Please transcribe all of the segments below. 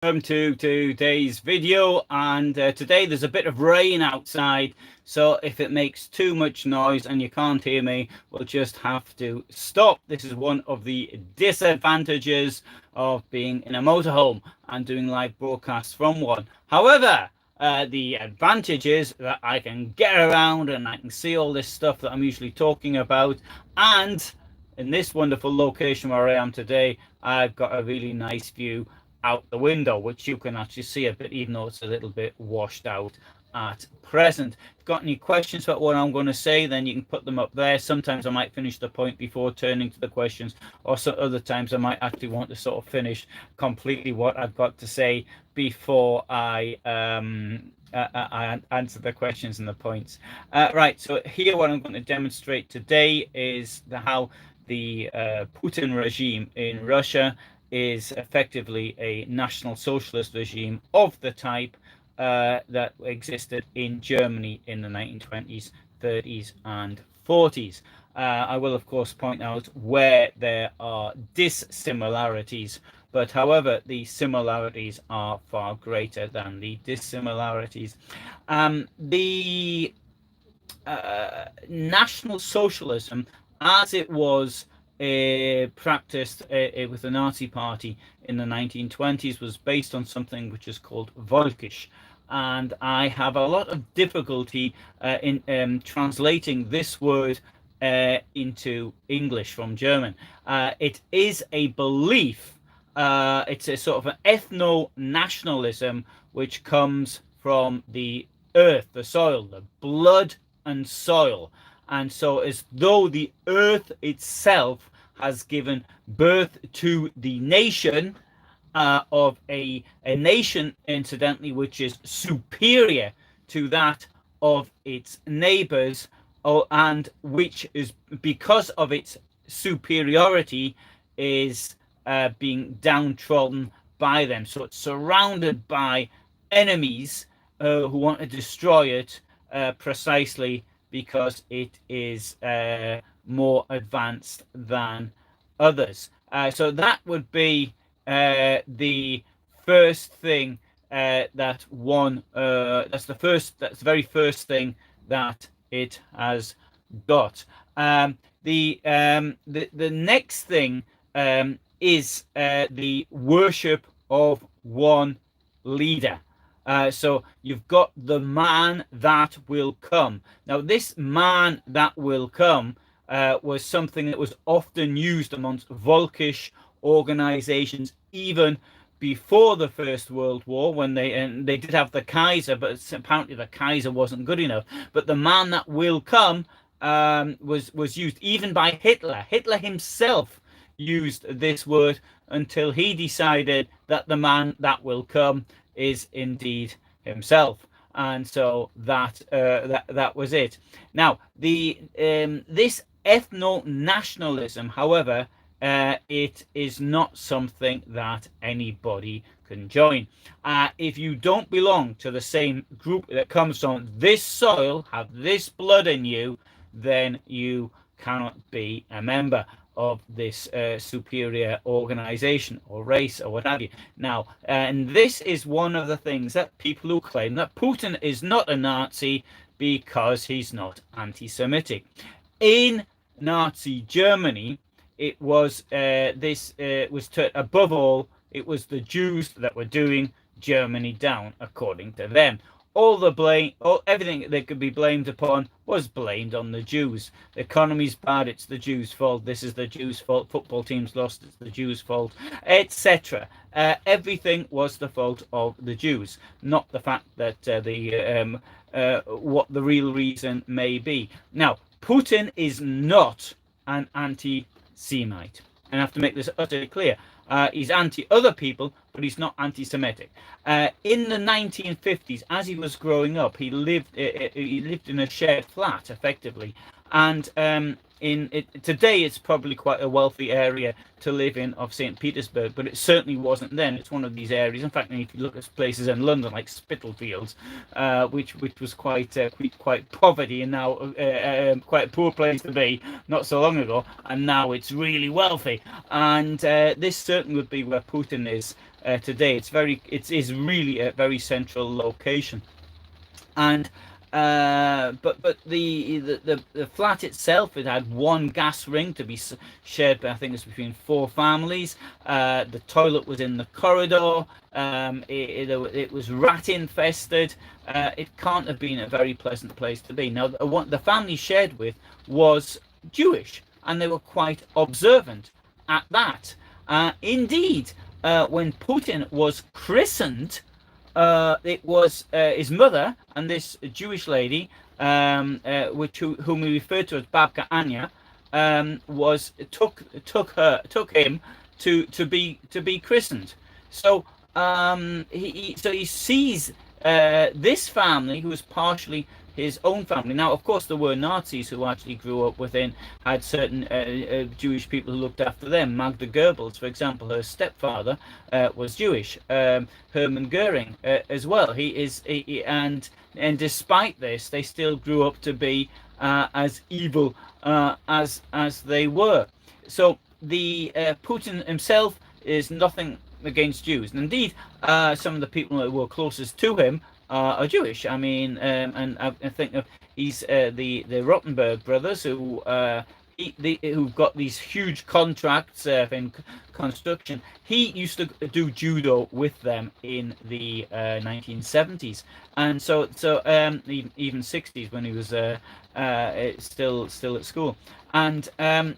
Welcome to today's video, and today there's a bit of rain outside, so if it makes too much noise and you can't hear me, we'll just have to stop. This is one of the disadvantages of being in a motorhome and doing live broadcasts from one. However, the advantage is that I can get around and I can see all this stuff that I'm usually talking about, and in this wonderful location where I am today, I've got a really nice view out the window, which you can actually see a bit, even though it's a little bit washed out at present. If you've got any questions about what I'm going to say, then you can put them up there. Sometimes I might finish the point before turning to the questions, or some other times I might actually want to sort of finish completely what I've got to say before I answer the questions and the points. Right, so here what I'm going to demonstrate today is how the Putin regime in Russia is effectively a National Socialist regime of the type that existed in Germany in the 1920s, 30s, and 40s. I will, of course, point out where there are dissimilarities, but however, the similarities are far greater than the dissimilarities. The National Socialism, as it was practiced with the Nazi Party in the 1920s, was based on something which is called Völkisch, and I have a lot of difficulty in translating this word into English from German. It is a belief, it's a sort of an ethno-nationalism which comes from the earth, the soil, the blood and soil. And so as though the earth itself has given birth to the nation of a nation, incidentally, which is superior to that of its neighbors, and which is, because of its superiority, is being downtrodden by them. So it's surrounded by enemies who want to destroy it precisely because it is more advanced than others. So that would be the first thing that's the very first thing that it has got. The next thing is the worship of one leader. So you've got the man that will come. Now, this man that will come was something that was often used amongst Völkisch organizations even before the First World War, when they did have the Kaiser, but apparently the Kaiser wasn't good enough. But the man that will come was used even by Hitler. Hitler himself used this word until he decided that the man that will come is indeed himself, and so that was it. Now, this ethno-nationalism, however, it is not something that anybody can join. If you don't belong to the same group that comes from this soil, have this blood in you, then you cannot be a member of this superior organization or race or what have you. Now, and this is one of the things that people who claim that Putin is not a Nazi because he's not anti-Semitic. In Nazi Germany, it was above all, it was the Jews that were doing Germany down, according to them. All the blame, everything they could be blamed upon was blamed on the Jews. The economy's bad, it's the Jews' fault. This is the Jews' fault. Football team's lost, it's the Jews' fault, etc. Everything was the fault of the Jews, not the fact that what the real reason may be. Now, Putin is not an anti-Semite, and I have to make this utterly clear. He's anti-other people, but he's not anti-Semitic. In the 1950s, as he was growing up, he lived in a shared flat, effectively, and today it's probably quite a wealthy area to live in of St. Petersburg, but it certainly wasn't then. It's one of these areas. In fact, if you look at places in London like Spitalfields, which was quite poverty, and now quite a poor place to be not so long ago, and now it's really wealthy. And this certainly would be where Putin is today. It is really a very central location. And but the flat itself, it had one gas ring to be shared by, I think it's between four families. The toilet was in the corridor. It was rat infested. It can't have been a very pleasant place to be. Now, the family shared with was Jewish, and they were quite observant at that. Indeed, when Putin was christened, it was his mother and this Jewish lady, whom we refer to as Babka Anya, was took him to be christened. So he sees this family, who was partially his own family. Now, of course, there were Nazis who actually grew up within, had certain Jewish people who looked after them. Magda Goebbels, for example, her stepfather was Jewish. Hermann Goering as well. And despite this, they still grew up to be as evil as they were. So the Putin himself is nothing against Jews. And indeed, some of the people that were closest to him are Jewish. I mean, and I think of he's the Rottenberg brothers, who've got these huge contracts in construction. He used to do judo with them in the 1970s, and so even 60s, when he was still at school. And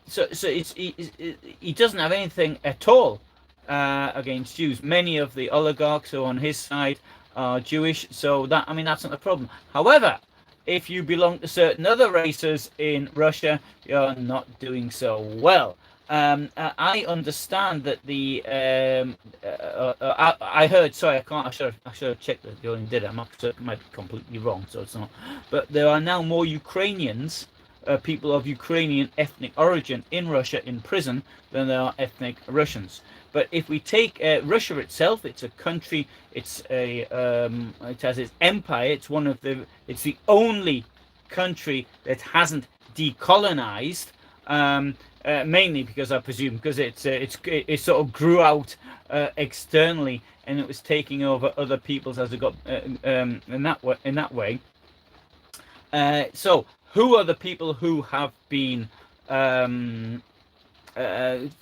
so he doesn't have anything at all against Jews. Many of the oligarchs who are on his side are Jewish, so that's not a problem. However, if you belong to certain other races in Russia, you're not doing so well. I understand that I heard. Sorry, I can't. I should have checked that. You only did it. I might be completely wrong, so it's not. But there are now more Ukrainians, people of Ukrainian ethnic origin in Russia in prison than there are ethnic Russians. But if we take Russia itself, it's a country. It has its empire. It's the only country that hasn't decolonized. Mainly because, I presume, because it sort of grew out externally, and it was taking over other peoples as it got in that way. So who are the people who have been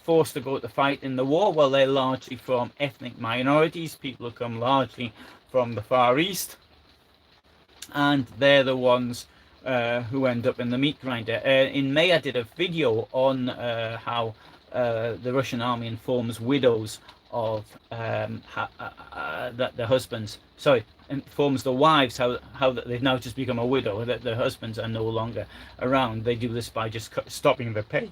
forced to go to fight in the war? Well, they're largely from ethnic minorities, people who come largely from the Far East, and they're the ones who end up in the meat grinder. In May, I did a video on how the Russian army informs widows of that their husbands, informs the wives how that they've now just become a widow, that their husbands are no longer around. They do this by just stopping the pay,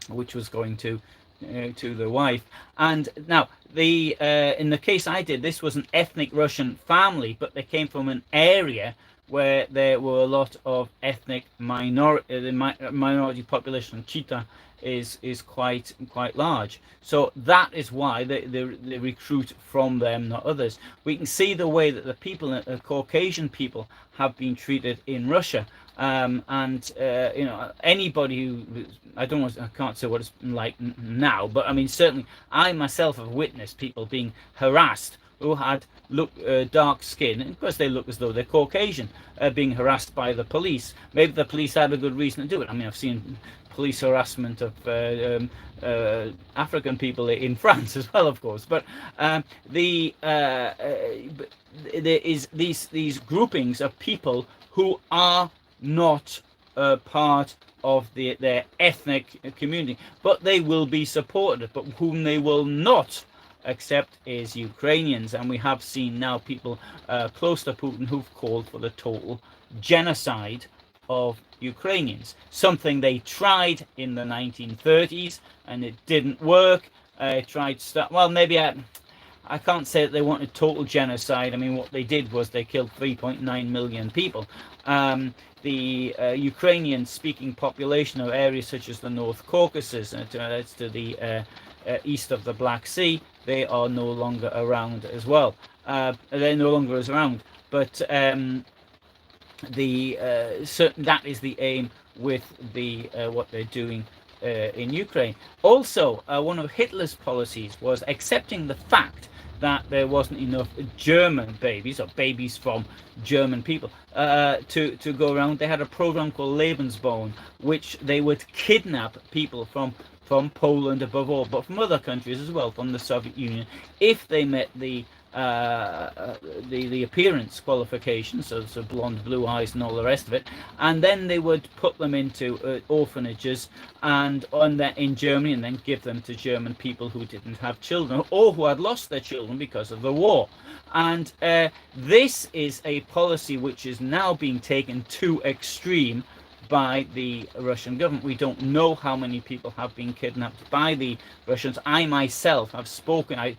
which was going to the wife. And now in the case I did, this was an ethnic Russian family, but they came from an area where there were a lot of ethnic minority. The minority population, Chita, is quite large. So that is why they recruit from them, not others. We can see the way that the people, the Caucasian people, have been treated in Russia. Anybody who, I can't say what it's like now, but I mean, certainly I myself have witnessed people being harassed who had dark skin, and of course they look as though they're Caucasian, being harassed by the police. Maybe the police had a good reason to do it. I mean, I've seen police harassment of African people in France as well, of course. But there is these groupings of people who are not part of their ethnic community, but they will be supported. But whom they will not accept is Ukrainians, and we have seen now people close to Putin who've called for the total genocide of Ukrainians. Something they tried in the 1930s and it didn't work. Tried to start. Well, maybe I can't say that they wanted total genocide. I mean, what they did was they killed 3.9 million people. The Ukrainian-speaking population of areas such as the North Caucasus, to the east of the Black Sea, they are no longer around as well. They're no longer as around, but that is the aim with what they're doing in Ukraine. Also, one of Hitler's policies was accepting the fact that there wasn't enough German babies, or babies from German people, to go around. They had a program called Lebensborn, which they would kidnap people from Poland above all, but from other countries as well, from the Soviet Union, if they met the appearance qualifications, so blonde, blue eyes, and all the rest of it, and then they would put them into orphanages and on that in Germany, and then give them to German people who didn't have children or who had lost their children because of the war. And this is a policy which is now being taken to extreme by the Russian government. We don't know how many people have been kidnapped by the Russians. I myself have spoken out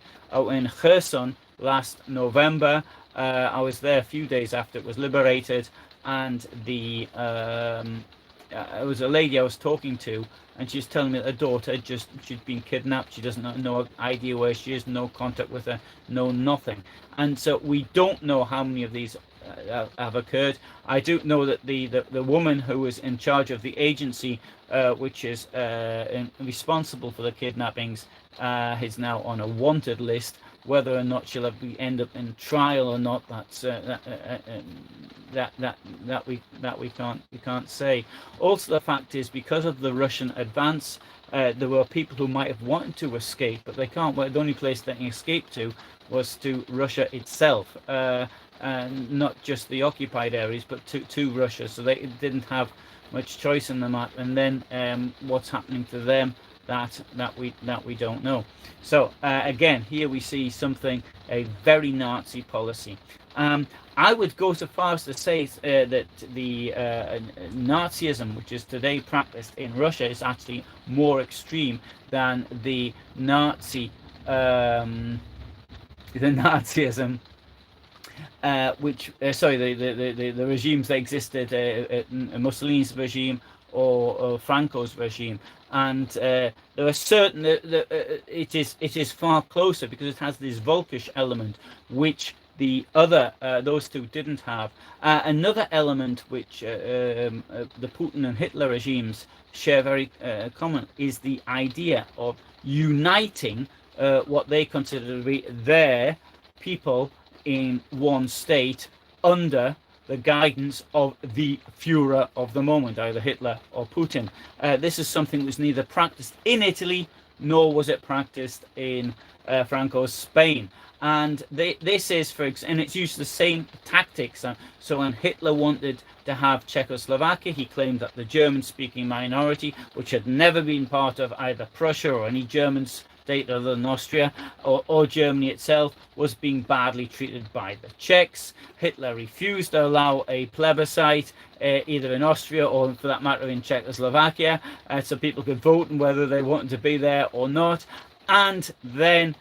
in Kherson last November. I was there a few days after it was liberated, and it was a lady I was talking to, and she's telling me that her daughter she'd been kidnapped. She doesn't no idea where she is, no contact with her, no nothing. And so we don't know how many of these have occurred. I do know that the woman who was in charge of the agency, which is responsible for the kidnappings, is now on a wanted list. Whether or not she'll end up in trial or not, that's that we can't say. Also, the fact is, because of the Russian advance, there were people who might have wanted to escape, but they can't. Well, the only place they can escape to was to Russia itself, and not just the occupied areas, but to Russia. So they didn't have much choice in the matter. And then what's happening to them? That we don't know. So again, here we see a very Nazi policy. I would go so far as to say that the Nazism, which is today practiced in Russia, is actually more extreme than the Nazism, the regimes that existed, Mussolini's regime or Franco's regime. And there are certain it is far closer because it has this Volkish element, which the other those two didn't have. Another element which the Putin and Hitler regimes share very common is the idea of uniting what they consider to be their people in one state under the guidance of the Führer of the moment, either Hitler or Putin. This is something that was neither practiced in Italy nor was it practiced in Franco's Spain. And this is, and it's used the same tactics. So when Hitler wanted to have Czechoslovakia, he claimed that the German-speaking minority, which had never been part of either Prussia or any German state other than Austria or Germany itself, was being badly treated by the Czechs. Hitler refused to allow a plebiscite either in Austria or, for that matter, in Czechoslovakia, so people could vote on whether they wanted to be there or not. And then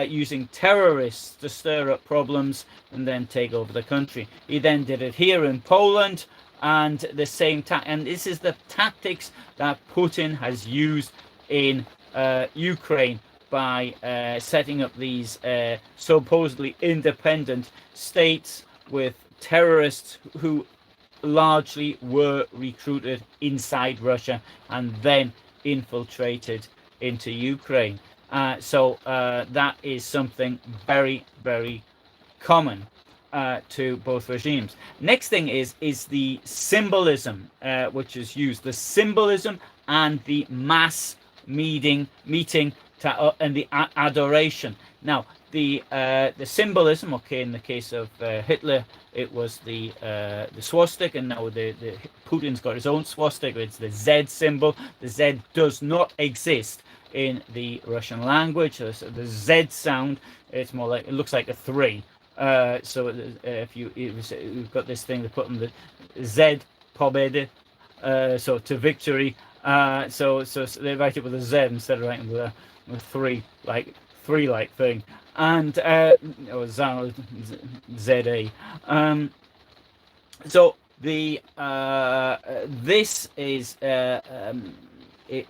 using terrorists to stir up problems and then take over the country. He then did it here in Poland, and the same and this is the tactics that Putin has used in Ukraine by setting up these supposedly independent states with terrorists who largely were recruited inside Russia and then infiltrated into Ukraine. So that is something very, very common to both regimes. Next thing is the symbolism which is used. The symbolism and the mass meeting and the adoration. Now, the symbolism, okay, in the case of Hitler, it was the swastika, and now the Putin's got his own swastika. It's the Z symbol. The Z does not exist in the Russian language. So the Z sound, it's more like, it looks like a 3. So if you've got this thing, they put on the Z pobedy, so to victory. So they write it with a Z instead of writing with a 3 like thing, and or ZA. So the this is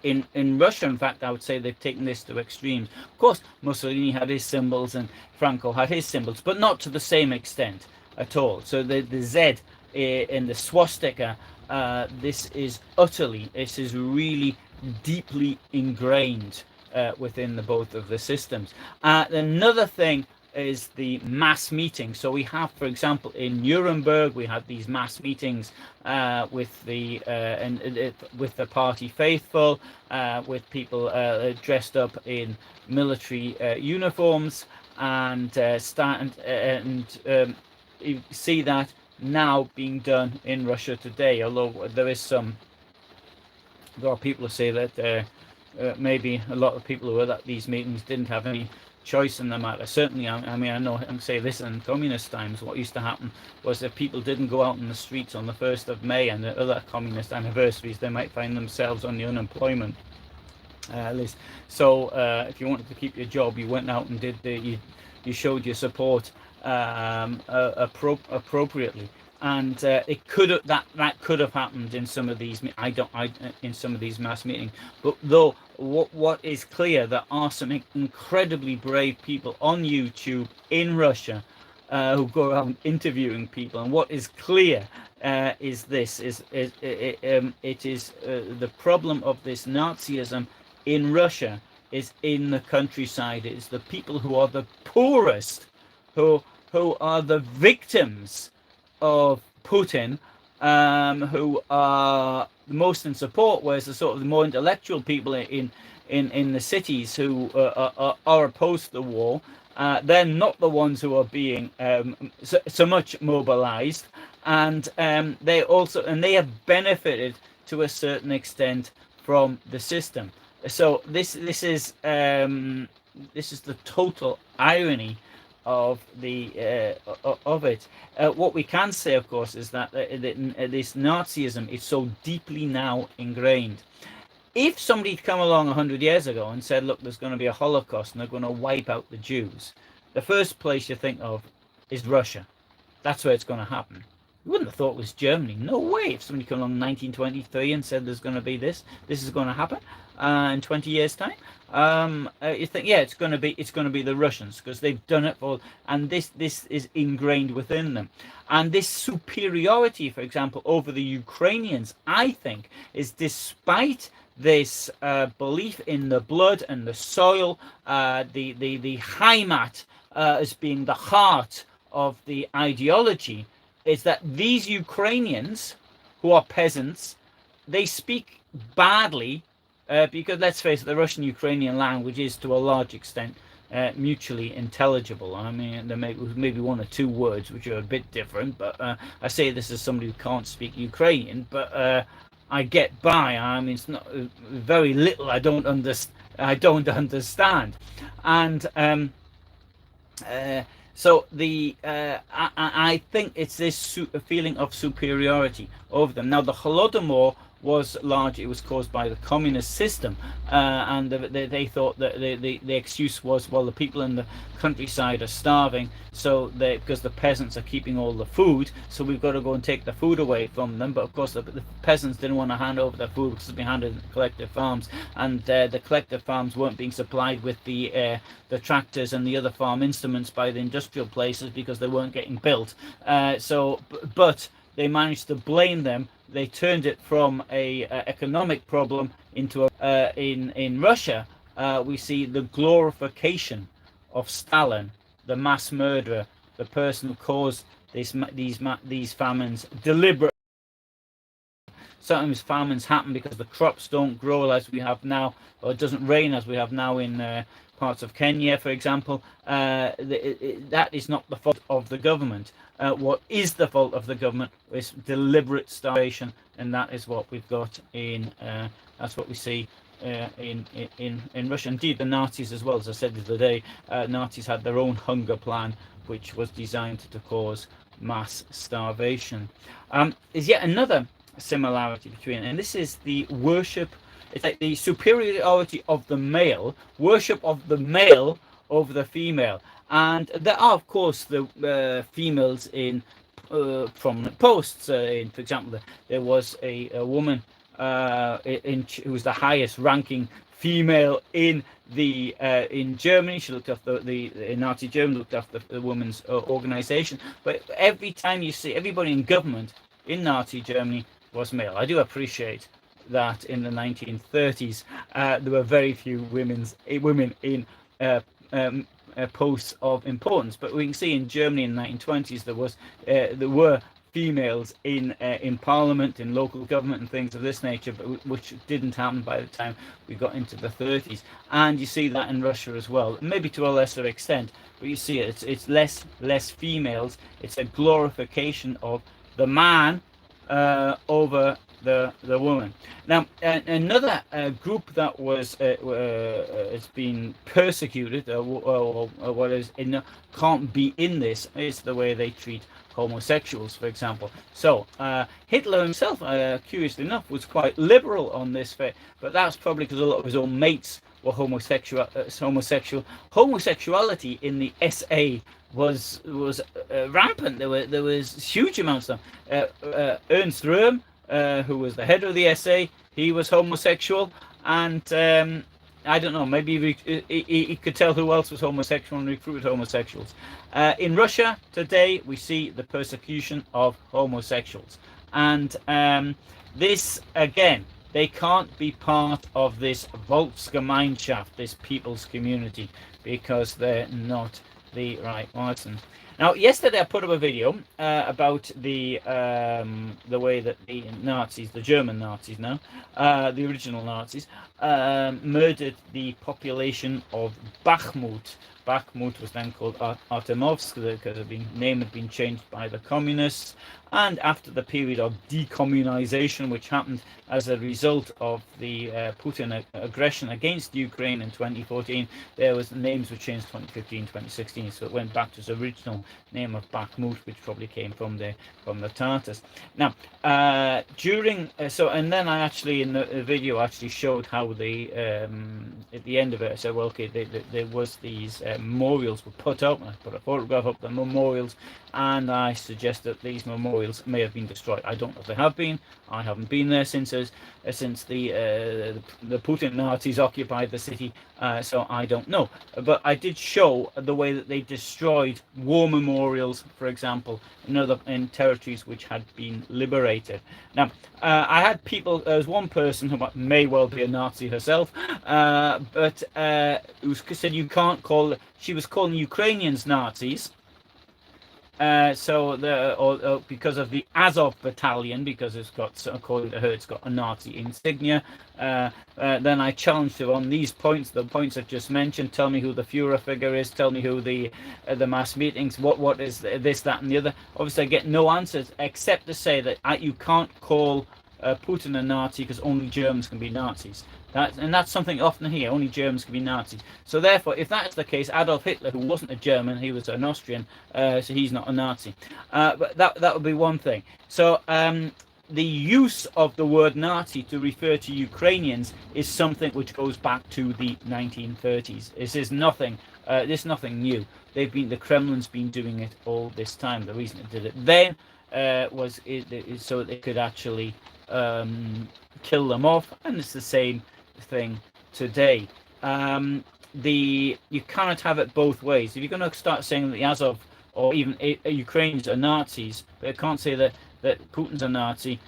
in Russia, in fact, I would say they've taken this to extremes. Of course, Mussolini had his symbols and Franco had his symbols, but not to the same extent at all. So the Z in the swastika, this is really deeply ingrained within both of the systems. Another thing is the mass meeting. So we have, for example, in Nuremberg, we had these mass meetings with with the party faithful, with people dressed up in military uniforms, and you see that now being done in Russia today. Although there are people who say that maybe a lot of people who were at these meetings didn't have any choice in the matter. Certainly, I mean, I know, I'm say this in communist times, what used to happen was that people didn't go out in the streets on the 1st of May and the other communist anniversaries. They might find themselves on the unemployment list. So if you wanted to keep your job, you went out and you showed your support appropriately. And it that could have happened in some of these in some of these mass meetings. But though what is clear, there are some incredibly brave people on YouTube in Russia who go around interviewing people. And what is clear is this: it is the problem of this Nazism in Russia is in the countryside. It is the people who are the poorest, who are the victims of Putin, who are the most in support, whereas the sort of the more intellectual people in the cities who are opposed to the war, they're not the ones who are being so much mobilized, and they have benefited to a certain extent from the system. So this is the total irony of it. What we can say, of course, is that this Nazism is so deeply now ingrained. If somebody had come along 100 years ago and said, look, there's going to be a Holocaust and they're going to wipe out the Jews, the first place you think of is Russia. That's where it's going to happen. You wouldn't have thought it was Germany. No way. If somebody came along in 1923 and said there's going to be this is going to happen in 20 years' time, you think, yeah, it's going to be the Russians, because they've done it for, and this is ingrained within them. And this superiority, for example, over the Ukrainians, I think, is despite this belief in the blood and the soil, the Heimat as being the heart of the ideology, is that these Ukrainians, who are peasants, they speak badly because, let's face it, the Russian-Ukrainian language is to a large extent mutually intelligible. I mean, there may maybe one or two words which are a bit different, but I say this as somebody who can't speak Ukrainian, but I get by. I mean, it's not very little I don't understand, and so I think it's this feeling of superiority over them. Now, the Holodomor was largely, it was caused by the communist system, and they thought that the excuse was, well, the people in the countryside are starving, so because the peasants are keeping all the food, so we've got to go and take the food away from them. But of course the peasants didn't want to hand over their food because it's been handed in collective farms, and the collective farms weren't being supplied with the tractors and the other farm instruments by the industrial places because they weren't getting built. But they managed to blame them. They turned it from a economic problem into in Russia. We see the glorification of Stalin, the mass murderer, the person who caused these famines deliberately. Sometimes famines happen because the crops don't grow as we have now, or it doesn't rain as we have now in parts of Kenya, for example. That is not the fault of the government. What is the fault of the government is deliberate starvation, and that is what we've got in. That's what we see in Russia. Indeed, the Nazis as well. As I said the other day, Nazis had their own hunger plan, which was designed to cause mass starvation. Is yet another similarity between, and this is the worship. It's like the superiority of the male, worship of the male over the female. And there are, of course, the females in prominent posts. For example, there was a woman who was the highest-ranking female in Germany. She looked after in Nazi Germany, looked after the women's organization. But every time you see everybody in government in Nazi Germany was male. I do appreciate that in the 1930s there were very few women in posts of importance. But we can see in Germany in the 1920s there were females in parliament, in local government, and things of this nature, but which didn't happen by the time we got into the 30s. And you see that in Russia as well, maybe to a lesser extent, but you see it's less females. It's a glorification of the man over the woman. Now, another group that was has been persecuted, or what is can't be in this, is the way they treat homosexuals, for example. So Hitler himself, curiously enough, was quite liberal on this, but that's probably because a lot of his own mates were homosexual. Homosexuality in the SA was rampant. There was huge amounts of them. Ernst Röhm, who was the head of the SA, he was homosexual, and I don't know, maybe he could tell who else was homosexual and recruited homosexuals. In Russia today, we see the persecution of homosexuals, and this again, they can't be part of this Volksgemeinschaft, this people's community, because they're not the right person. Now, yesterday I put up a video about the way that the Nazis, the German Nazis now, the original Nazis, murdered the population of Bakhmut. Bakhmut was then called Artemovsk because the name had been changed by the communists. And after the period of decommunization, which happened as a result of the Putin aggression against Ukraine in 2014, the names were changed 2015, 2016, so it went back to its original name of Bakhmut, which probably came from the Tartars. Now, and then I actually in the video actually showed how they at the end of it I said, well, okay, there was these memorials were put up, and I put a photograph up the memorials, and I suggest that these memorials may have been destroyed. I don't know if they have been. I haven't been there since the Putin Nazis occupied the city, so I don't know. But I did show the way that they destroyed war memorials, for example, in territories which had been liberated. Now, I had people. There was one person who may well be a Nazi herself, but who said you can't call. She was calling Ukrainians Nazis. Because of the Azov battalion, because it's got, according to her, it's got a Nazi insignia. Then I challenged her on these points, the points I've just mentioned. Tell me who the Führer figure is. Tell me who the mass meetings. What is this, that, and the other. Obviously, I get no answers except to say that you can't call Putin a Nazi because only Germans can be Nazis. That's something often here. Only Germans can be Nazis. So therefore, if that's the case, Adolf Hitler, who wasn't a German, he was an Austrian, so he's not a Nazi. But that would be one thing. So the use of the word Nazi to refer to Ukrainians is something which goes back to the 1930s. This is nothing. This is nothing new. The Kremlin's been doing it all this time. The reason it did it then was so they could actually kill them off, and it's the same thing today. You cannot have it both ways. If you're going to start saying that the Azov or even Ukrainians are Nazis, but I can't say that Putin's a Nazi,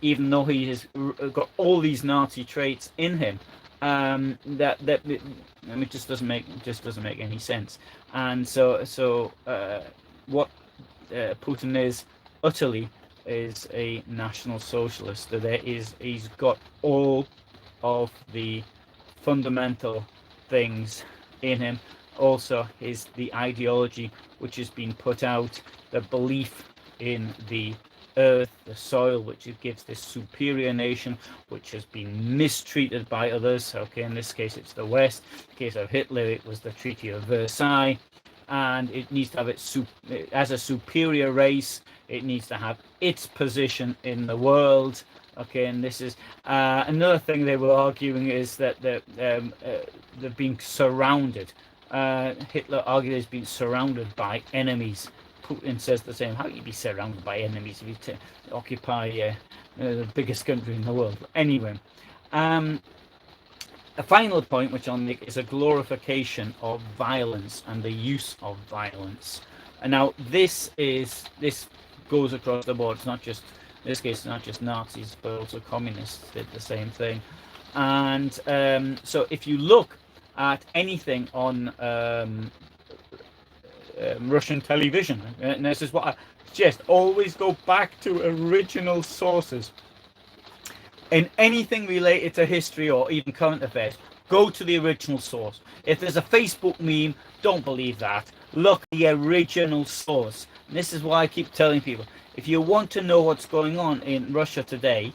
even though he has got all these Nazi traits in him. It just doesn't make any sense. And so what Putin is utterly is a National Socialist. He's got all of the fundamental things in him. Also, the ideology which has been put out, the belief in the earth, the soil, which it gives this superior nation, which has been mistreated by others. Okay, in this case, it's the West. In the case of Hitler, it was the Treaty of Versailles, and it needs to have as a superior race. It needs to have its position in the world. Okay, and this is another thing they were arguing is that they're being surrounded. Hitler argued he's been surrounded by enemies. Putin says the same. How can you be surrounded by enemies if you occupy the biggest country in the world? Anyway, a final point which I'll make is a glorification of violence and the use of violence. And now this goes across the board. It's not just, in this case, it's not just Nazis, but also communists did the same thing. And so if you look at anything on Russian television. And this is what I suggest. Always go back to original sources. In anything related to history or even current affairs, go to the original source. If there's a Facebook meme, don't believe that. Look at the original source. And this is why I keep telling people, if you want to know what's going on in Russia today,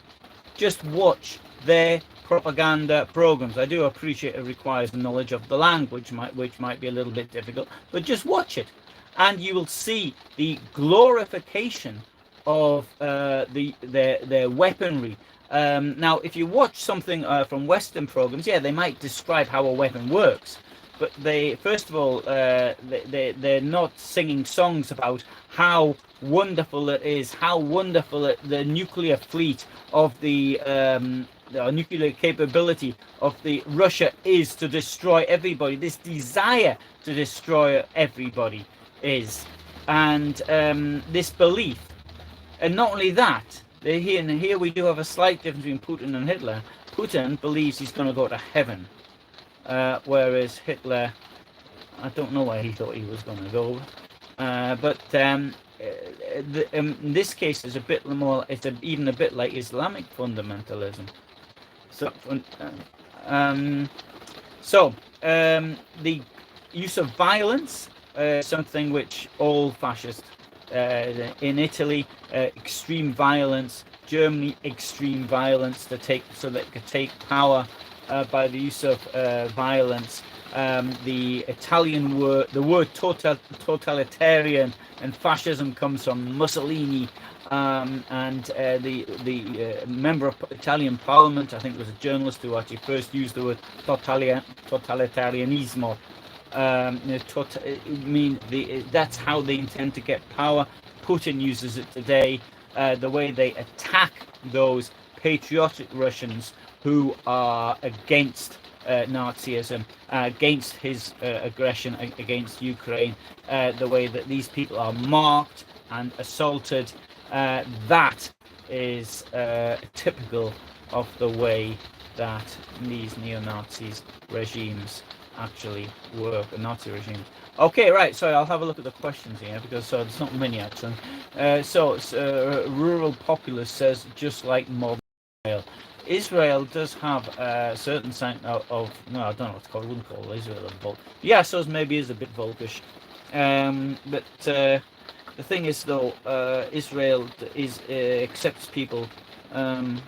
just watch their propaganda programs. I do appreciate it requires knowledge of the language, which might be a little bit difficult, but just watch it, and you will see the glorification of their weaponry. Now, if you watch something from Western programs, yeah, they might describe how a weapon works, but they, first of all, they're not singing songs about how wonderful it is, how wonderful the nuclear fleet of the nuclear capability of the Russia is to destroy everybody. This desire to destroy everybody is, and this belief, and not only that. Here we do have a slight difference between Putin and Hitler. Putin believes he's going to go to heaven, whereas Hitler, I don't know where he thought he was going to go. But in this case, it's a bit more. It's even a bit like Islamic fundamentalism. So, the use of violence, something which all fascists. In Italy, extreme violence. Germany, extreme violence so that it could take power by the use of violence. The Italian word, the word totalitarian and fascism comes from Mussolini, and the member of Italian Parliament, I think it was a journalist who actually first used the word totalitarianismo. That's how they intend to get power. Putin uses it today. The way they attack those patriotic Russians who are against Nazism, against his aggression against Ukraine, the way that these people are marked and assaulted, that is typical of the way that these neo-Nazis regimes actually work, a Nazi regime. Okay, right, so I'll have a look at the questions here, because there's not many actually. Rural populace says, just like modern Israel. Israel does have a certain sign of no, I don't know what to call it. I wouldn't call Israel a Volk. Yeah, so maybe is a bit Volkish. But the thing is, though, Israel accepts people. I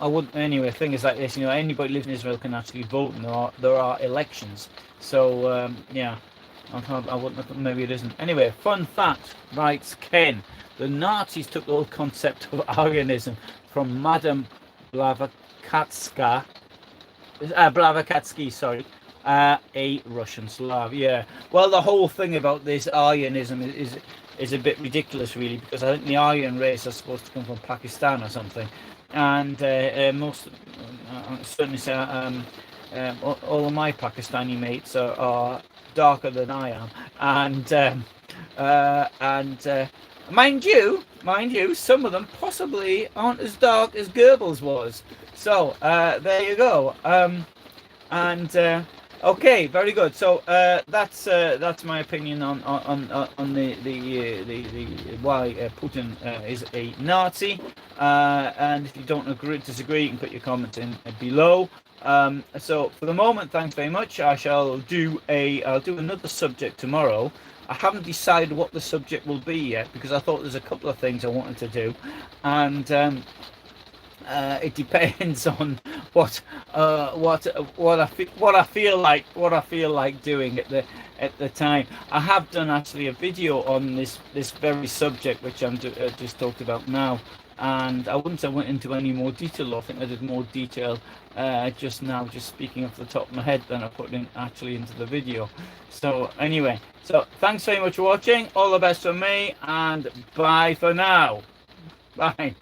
wouldn't. Anyway, the thing is like this. Anybody living in Israel can actually vote, and there are elections. So yeah, I wouldn't. Maybe it isn't. Anyway, fun fact, writes Ken. The Nazis took the whole concept of Aryanism from Madame Blavatsky, sorry, a Russian Slav. Yeah. Well, the whole thing about this Aryanism is a bit ridiculous, really, because I think the Aryan race is supposed to come from Pakistan or something. And most, certainly say, all of my Pakistani mates are darker than I am, and mind you, some of them possibly aren't as dark as Goebbels was. So there you go. Okay, very good. So that's my opinion on the why Putin is a Nazi. And if you don't disagree, you can put your comments in below. So for the moment, thanks very much. I'll do another subject tomorrow. I haven't decided what the subject will be yet, because I thought there's a couple of things I wanted to do, and it depends on what I feel like doing at the time. I have done actually a video on this very subject which I'm just talked about now, and I wouldn't say I went into any more detail. I think I did more detail just now, just speaking off the top of my head, than I put in actually into the video. So anyway, so thanks very much for watching. All the best from me, and bye for now. Bye.